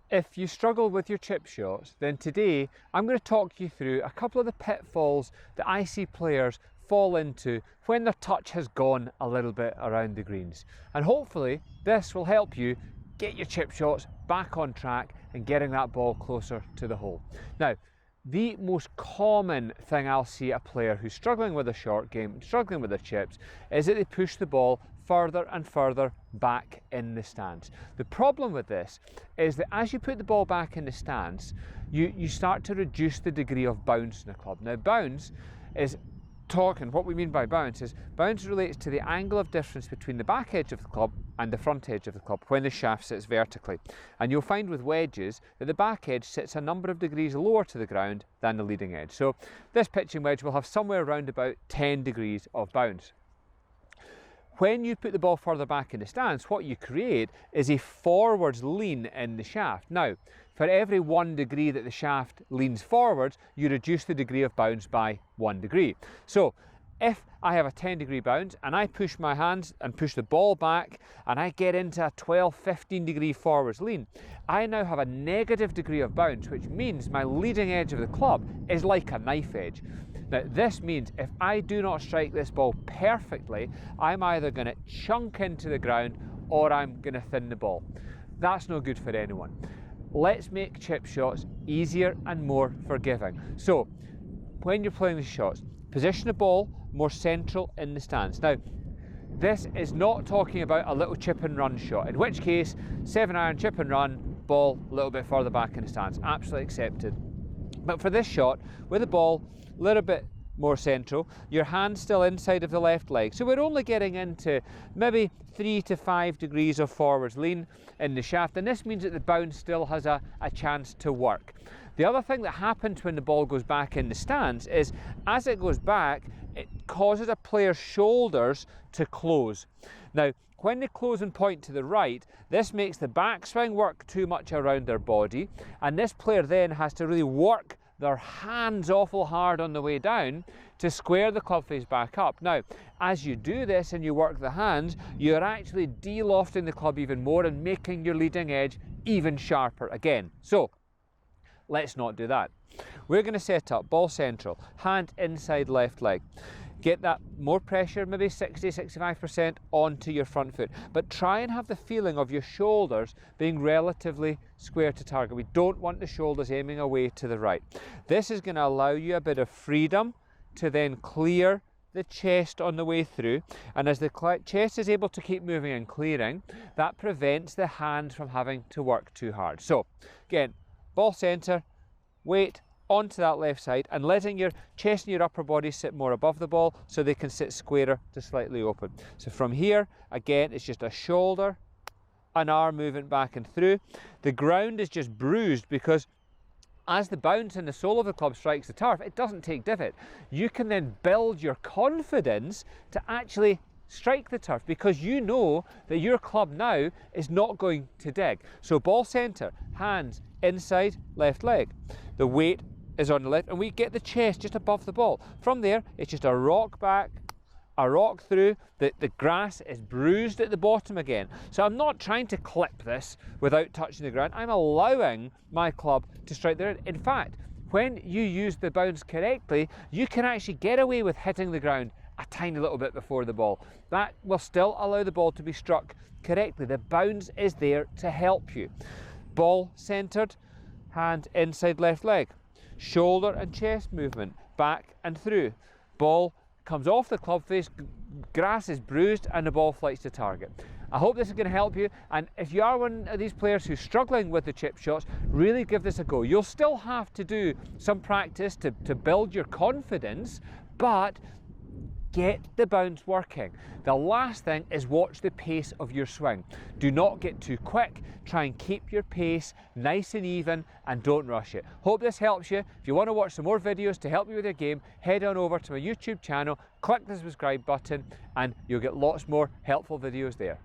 If you struggle with your chip shots, then today I'm going to talk you through a couple of the pitfalls that I see players fall into when their touch has gone a little bit around the greens. And hopefully this will help you get your chip shots back on track and getting that ball closer to the hole. Now, the most common thing I'll see a player who's struggling with a short game, struggling with their chips, is that they push the ball further and further back in the stance. The problem with this is that as you put the ball back in the stance, you start to reduce the degree of bounce in the club. Now, bounce is what we mean by bounce is bounce relates to the angle of difference between the back edge of the club and the front edge of the club when the shaft sits vertically. And you'll find with wedges that the back edge sits a number of degrees lower to the ground than the leading edge. So this pitching wedge will have somewhere around about 10 degrees of bounce. When you put the ball further back in the stance, what you create is a forwards lean in the shaft. Now, for every 1 degree that the shaft leans forwards, you reduce the degree of bounce by 1 degree. So, if I have a 10-degree bounce and I push my hands and push the ball back and I get into a 12-15 degree forwards lean, I now have a negative degree of bounce, which means my leading edge of the club is like a knife edge. Now, this means if I do not strike this ball perfectly, I'm either going to chunk into the ground or I'm going to thin the ball. That's no good for anyone. Let's make chip shots easier and more forgiving. So, when you're playing the shots, position the ball more central in the stance. Now, this is not talking about a little chip and run shot, in which case 7-iron chip and run, ball a little bit further back in the stance, absolutely accepted. But for this shot, with the ball a little bit more central, your hand's still inside of the left leg, so we're only getting into maybe 3 to 5 degrees of forwards lean in the shaft, and this means that the bounce still has a chance to work. The other thing that happens when the ball goes back in the stance is as it goes back, it causes a player's shoulders to close. Now, when they close and point to the right, this makes the backswing work too much around their body, and this player then has to really work their hands awful hard on the way down to square the club face back up. Now, as you do this and you work the hands, you're actually de-lofting the club even more and making your leading edge even sharper again. So, let's not do that. We're going to set up ball central, hand inside left leg. Get that more pressure, maybe 60-65% onto your front foot, but try and have the feeling of your shoulders being relatively square to target. We don't want the shoulders aiming away to the right. This is going to allow you a bit of freedom to then clear the chest on the way through, and as the chest is able to keep moving and clearing, that prevents the hands from having to work too hard. So again, ball centre, weight onto that left side and letting your chest and your upper body sit more above the ball so they can sit squarer to slightly open. So from here, again, it's just a shoulder, an arm movement back and through. The ground is just bruised because as the bounce and the sole of the club strikes the turf, it doesn't take divot. You can then build your confidence to actually strike the turf because you know that your club now is not going to dig. So ball centre, hands inside left leg. The weight is on the left and we get the chest just above the ball. From there, it's just a rock back, a rock through. The grass is bruised at the bottom again. So I'm not trying to clip this without touching the ground. I'm allowing my club to strike there. In fact, when you use the bounce correctly, you can actually get away with hitting the ground a tiny little bit before the ball. That will still allow the ball to be struck correctly. The bounce is there to help you. Ball centered, hand inside left leg. Shoulder and chest movement, back and through. Ball comes off the club face, grass is bruised and the ball flights to target. I hope this is going to help you, and if you are one of these players who's struggling with the chip shots, really give this a go. You'll still have to do some practice to build your confidence, but get the bounce working. The last thing is watch the pace of your swing. Do not get too quick. Try and keep your pace nice and even and don't rush it. Hope this helps you. If you want to watch some more videos to help you with your game, head on over to my YouTube channel, click the subscribe button and you'll get lots more helpful videos there.